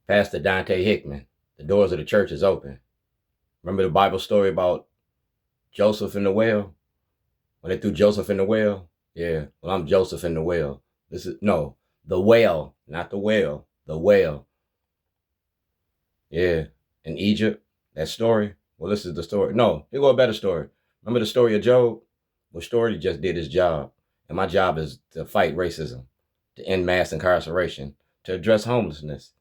Pastor Dante Hickman. The doors of the church is open. Remember the Bible story about Joseph in the well? When they threw Joseph in the well? Yeah, well, I'm Joseph in the well. The well, not the whale, the whale. Yeah, in Egypt, that story. Well, this is the story. No, here go a better story. Remember the story of Job? Well, Shorty just did his job. And my job is to fight racism, to end mass incarceration, to address homelessness.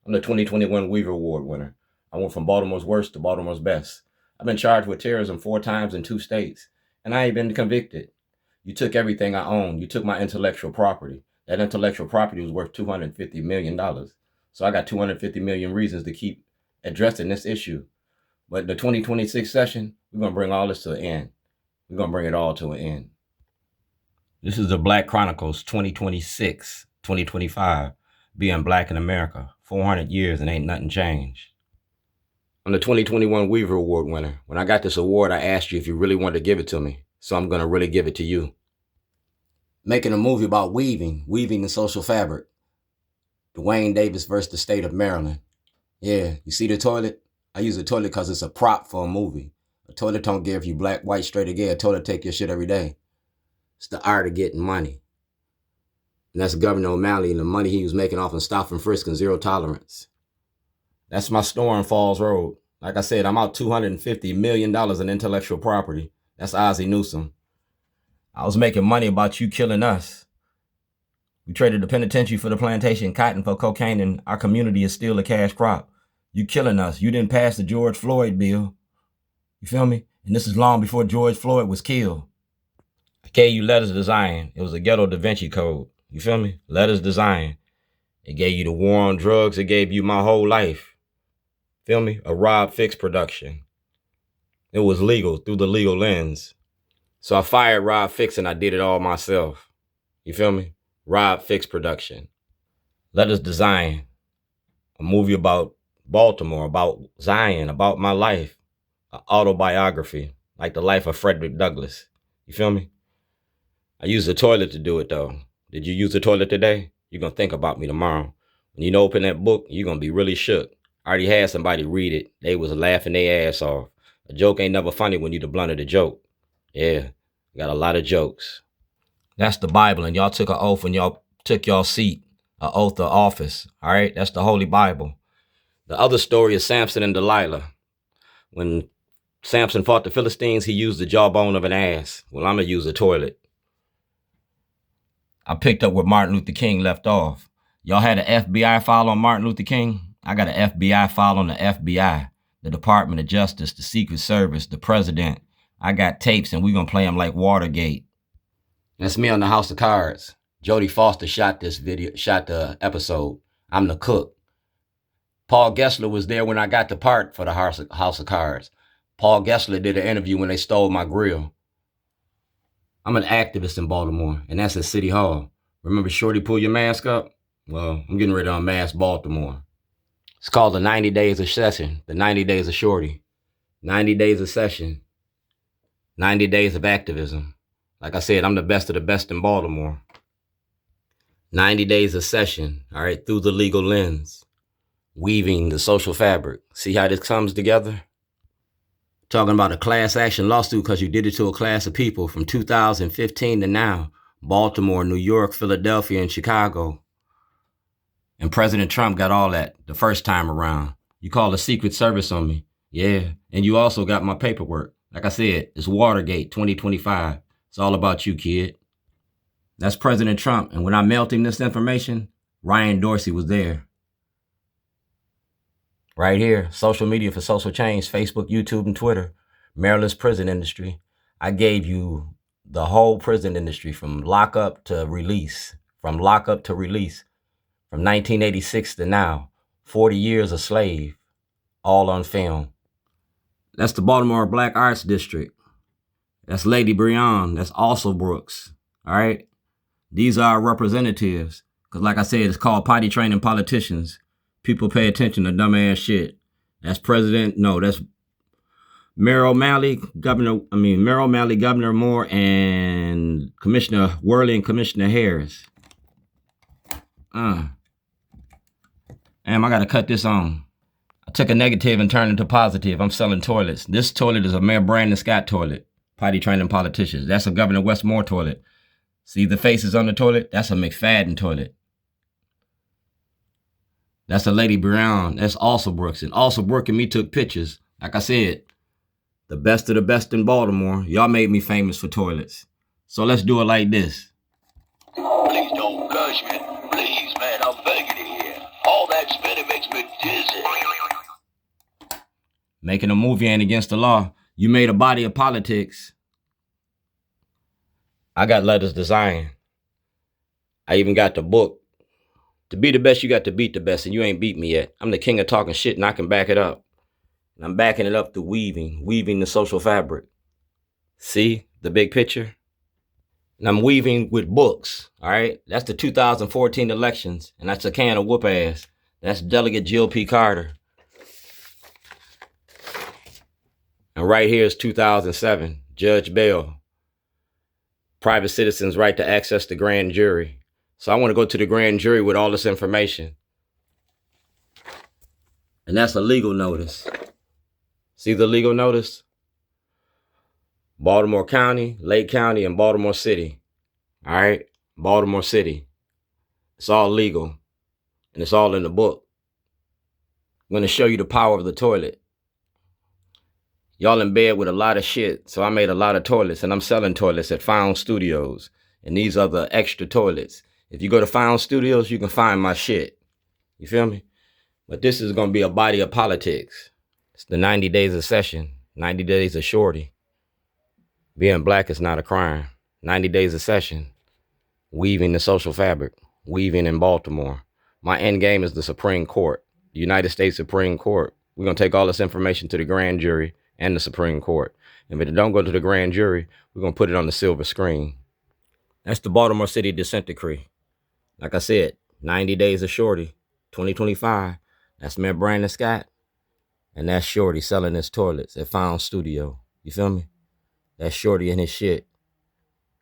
I'm the 2021 Weaver Award winner. I went from Baltimore's worst to Baltimore's best. I've been charged with terrorism 4 times in 2 states, and I ain't been convicted. You took everything I own. You took my intellectual property. That intellectual property was worth $250 million. So I got 250 million reasons to keep addressing this issue. But the 2026 session, we're going to bring all this to an end. We're going to bring it all to an end. This is the Black Chronicles 2026, 2025, being black in America. 400 years and ain't nothing changed. I'm the 2021 Weaver Award winner. When I got this award, I asked you if you really wanted to give it to me. So I'm going to really give it to you. Making a movie about weaving the social fabric. G.Davis versus the state of Maryland. Yeah, you see the toilet? I use a toilet because it's a prop for a movie. A toilet don't care if you black, white, straight, or gay. A toilet take your shit every day. It's the art of getting money. And that's Governor O'Malley and the money he was making off of stop and frisk and zero tolerance. That's my store on Falls Road. Like I said, I'm out $250 million in intellectual property. That's Ozzie Newsome. I was making money about you killing us. We traded the penitentiary for the plantation, cotton for cocaine, and our community is still a cash crop. You killing us. You didn't pass the George Floyd bill. You feel me? And this is long before George Floyd was killed. I gave you letters to Zion. It was a ghetto Da Vinci Code. You feel me? Letters to Zion. It gave you the war on drugs. It gave you my whole life. Feel me? A Rob Fiks production. It was legal through the legal lens. So I fired Rob Fiks and I did it all myself. You feel me? Rob Fiks production. Letters to Zion. A movie about Baltimore, about Zion, about my life. An autobiography, like the life of Frederick Douglass. You feel me? I used the toilet to do it though. Did you use the toilet today? You're going to think about me tomorrow. When you open that book, you're going to be really shook. I already had somebody read it. They was laughing their ass off. A joke ain't never funny when you the blunt of the joke. Yeah, got a lot of jokes. That's the Bible, and y'all took an oath when y'all took y'all seat, an oath of office. All right, that's the Holy Bible. The other story is Samson and Delilah. When Samson fought the Philistines, he used the jawbone of an ass. Well, I'm going to use a toilet. I picked up where Martin Luther King left off. Y'all had an FBI file on Martin Luther King? I got an FBI file on the FBI, the Department of Justice, the Secret Service, the President. I got tapes and we going to play them like Watergate. That's me on the House of Cards. Jodie Foster shot the episode. I'm the cook. Paul Gessler was there when I got the part for the House of Cards. Paul Gessler did an interview when they stole my grill. I'm an activist in Baltimore, and that's at City Hall. Remember Shorty Pull Your Mask Up? Well, I'm getting ready to unmask Baltimore. It's called the 90 Days of Session, the 90 Days of Shorty. 90 days of session, 90 days of activism. Like I said, I'm the best of the best in Baltimore. 90 days of session, all right, through the legal lens. Weaving the social fabric. See how this comes together? Talking about a class action lawsuit because you did it to a class of people from 2015 to now. Baltimore, New York, Philadelphia, and Chicago. And President Trump got all that the first time around. You called the Secret Service on me. Yeah, and you also got my paperwork. Like I said, it's Watergate 2025. It's all about you, kid. That's President Trump. And when I mailed him this information, Ryan Dorsey was there. Right here, social media for social change, Facebook, YouTube, and Twitter. Maryland's prison industry. I gave you the whole prison industry from lockup to release. From lockup to release. From 1986 to now. 40 years a slave. All on film. That's the Baltimore Black Arts District. That's Lady Breon. That's also Brooks. All right? These are our representatives. Because like I said, it's called potty training politicians. People pay attention to dumbass shit. That's that's Mayor O'Malley, Governor Moore, and Commissioner Worley and Commissioner Harris. Damn, I gotta cut this on. I took a negative and turned it into positive. I'm selling toilets. This toilet is a Mayor Brandon Scott toilet. Potty training politicians. That's a Governor Westmore toilet. See the faces on the toilet? That's a McFadden toilet. That's a Lady Brown. That's also Brooks. And also Brooke and me took pictures. Like I said, the best of the best in Baltimore. Y'all made me famous for toilets. So let's do it like this. Please don't gush me. Please, man, I'm begging you here. All that spinning makes me dizzy. Making a movie ain't against the law. You made a body of politics. I got letters designed. I even got the book. To be the best, you got to beat the best, and you ain't beat me yet. I'm the king of talking shit, and I can back it up. And I'm backing it up through weaving the social fabric. See the big picture? And I'm weaving with books, all right? That's the 2014 elections, and that's a can of whoop ass. That's Delegate Jill P. Carter. And right here is 2007, Judge Bell. Private citizens' right to access the grand jury. So I want to go to the grand jury with all this information. And that's a legal notice. See the legal notice? Baltimore County, Lake County, and Baltimore City. All right? Baltimore City. It's all legal. And it's all in the book. I'm going to show you the power of the toilet. Y'all in bed with a lot of shit, so I made a lot of toilets, and I'm selling toilets at Found Studios. And these are the extra toilets. If you go to Found Studios, you can find my shit. You feel me? But this is going to be a body of politics. It's the 90 days of session, 90 days of shorty. Being black is not a crime. 90 days of session. Weaving the social fabric. Weaving in Baltimore. My end game is the Supreme Court, the United States Supreme Court. We're going to take all this information to the grand jury and the Supreme Court. And if it don't go to the grand jury, we're going to put it on the silver screen. That's the Baltimore City Dissent Decree. Like I said, 90 days of shorty, 2025. That's Mayor Brandon Scott. And that's Shorty selling his toilets at Found Studio. You feel me? That's Shorty and his shit.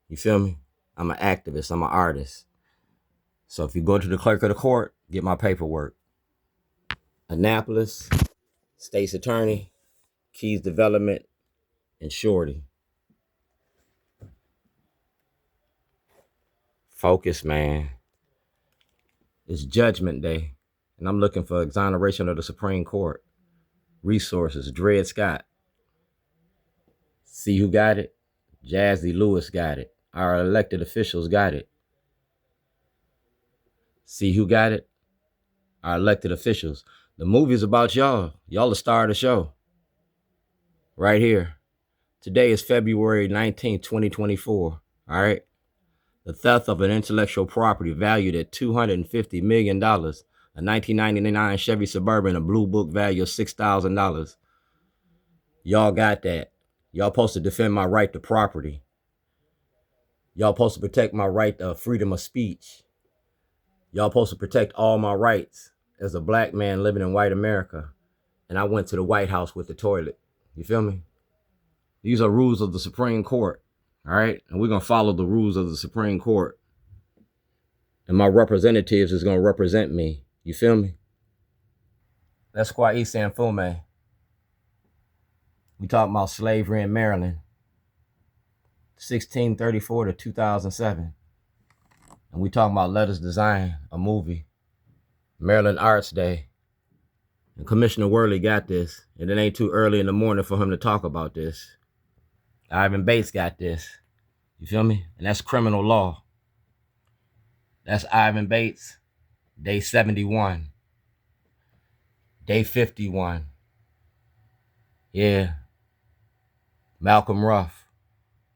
You feel me? I'm an activist. I'm an artist. So if you go to the clerk of the court, get my paperwork. Annapolis, State's Attorney, Keys Development, and Shorty. Focus, man. It's Judgment Day, and I'm looking for exoneration of the Supreme Court. Resources, Dred Scott. See who got it? Jazzy Lewis got it. Our elected officials got it. See who got it? Our elected officials. The movie's about y'all. Y'all the star of the show. Right here. Today is February 19th, 2024. All right? The theft of an intellectual property valued at $250 million. A 1999 Chevy Suburban, a blue book value of $6,000. Y'all got that. Y'all supposed to defend my right to property. Y'all supposed to protect my right to freedom of speech. Y'all supposed to protect all my rights as a black man living in white America. And I went to the White House with the toilet. You feel me? These are rules of the Supreme Court. All right? And we're going to follow the rules of the Supreme Court. And my representatives is going to represent me. You feel me? That's Kwai Sanfume. We talking about slavery in Maryland. 1634 to 2007. And we talking about Letters Design, a movie. Maryland Arts Day. And Commissioner Worley got this. And it ain't too early in the morning for him to talk about this. Ivan Bates got this. You feel me? And that's criminal law. That's Ivan Bates. Day 71. Day 51. Yeah. Malcolm Ruff.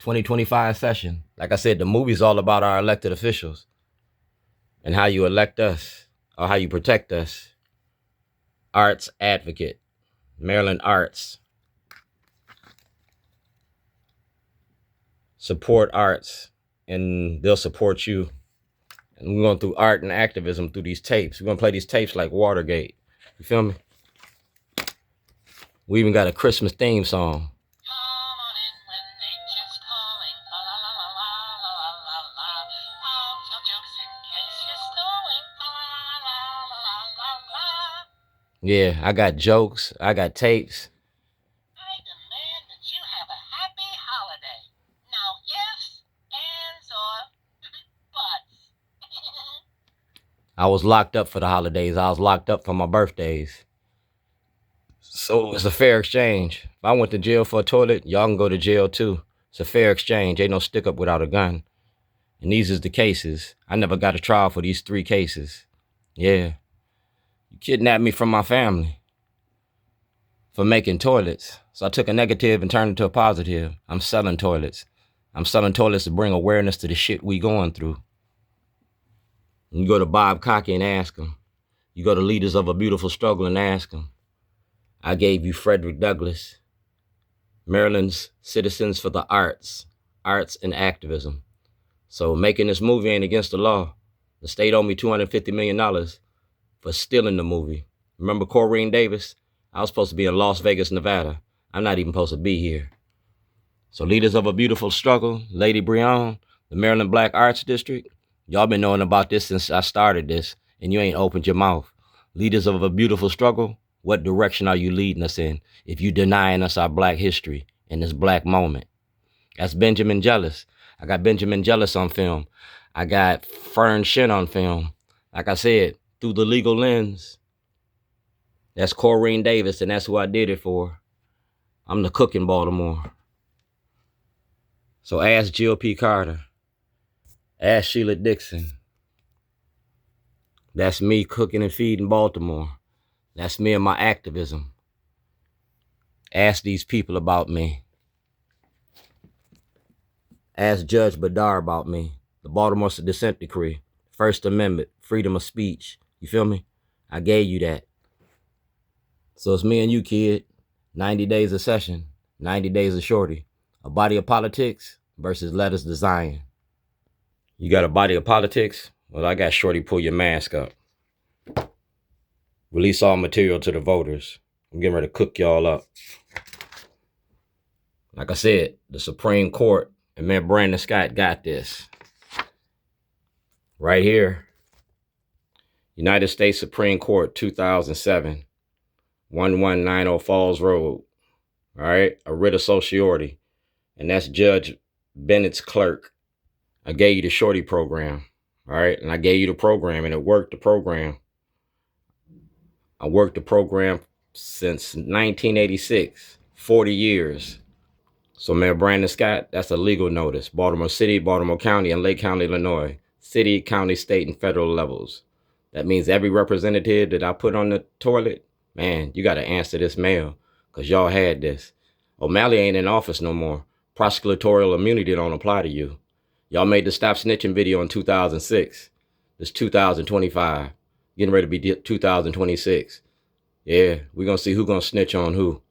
2025 session. Like I said, the movie's all about our elected officials. And how you elect us. Or how you protect us. Arts advocate. Maryland Arts. Support arts. And they'll support you. And we're going through art and activism through these tapes. We're going to play these tapes like Watergate. You feel me? We even got a Christmas theme song. Yeah, I got jokes. I got tapes. I demand that you have a happy holiday. No ifs, ands, or buts. I was locked up for the holidays. I was locked up for my birthdays. So it's a fair exchange. If I went to jail for a toilet, y'all can go to jail too. It's a fair exchange. Ain't no stick up without a gun. And these is the cases. I never got a trial for these 3 cases. Yeah. You kidnapped me from my family for making toilets. So I took a negative and turned it into a positive. I'm selling toilets. I'm selling toilets to bring awareness to the shit we going through. You go to Bob Cocky and ask him. You go to Leaders of a Beautiful Struggle and ask him. I gave you Frederick Douglass, Maryland's Citizens for the Arts and Activism. So making this movie ain't against the law. The state owed me $250 million for stealing the movie. Remember Corrine Davis? I was supposed to be in Las Vegas, Nevada. I'm not even supposed to be here. So Leaders of a Beautiful Struggle, Lady Breon, the Maryland Black Arts District, y'all been knowing about this since I started this, and you ain't opened your mouth. Leaders of a Beautiful Struggle, what direction are you leading us in if you denying us our black history in this black moment? That's Benjamin Jealous. I got Benjamin Jealous on film. I got Fern Shin on film. Like I said, through the legal lens. That's Corrine Davis, and that's who I did it for. I'm the cook in Baltimore. So ask Jill P. Carter. Ask Sheila Dixon. That's me cooking and feeding Baltimore. That's me and my activism. Ask these people about me. Ask Judge Badar about me. The Baltimore Dissent Decree. First Amendment. Freedom of speech. You feel me? I gave you that. So it's me and you, kid. 90 days of session. 90 days of shorty. A body of politics versus letters to Zion. You got a body of politics? Well, I got shorty pull your mask up. Release all material to the voters. I'm getting ready to cook y'all up. Like I said, the Supreme Court and man Brandon Scott got this. Right here. United States Supreme Court, 2007. 1190 Falls Road. All right. A writ of certiorari. And that's Judge Bennett's clerk. I gave you the shorty program. All right. And I gave you the program and it worked the program. I worked the program since 1986, 40 years. So Mayor Brandon Scott, that's a legal notice. Baltimore City, Baltimore County, and Lake County, Illinois. City, county, state, and federal levels. That means every representative that I put on the toilet, man, you got to answer this mail because y'all had this. O'Malley ain't in office no more. Prosecutorial immunity don't apply to you. Y'all made the Stop Snitching video in 2006. It's 2025. Getting ready to be 2026. Yeah, we're going to see who's going to snitch on who.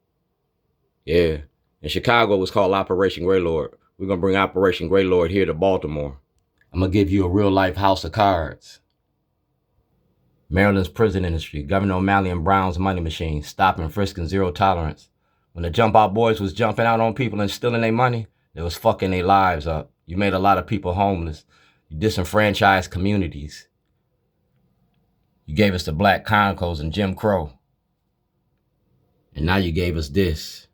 Yeah. In Chicago, it was called Operation Greylord. We're going to bring Operation Greylord here to Baltimore. I'm going to give you a real-life house of cards. Maryland's prison industry. Governor O'Malley and Brown's money machine. Stop and frisk and zero tolerance. When the jump out boys was jumping out on people and stealing their money, they was fucking their lives up. You made a lot of people homeless. You disenfranchised communities. You gave us the black Concos and Jim Crow. And now you gave us this.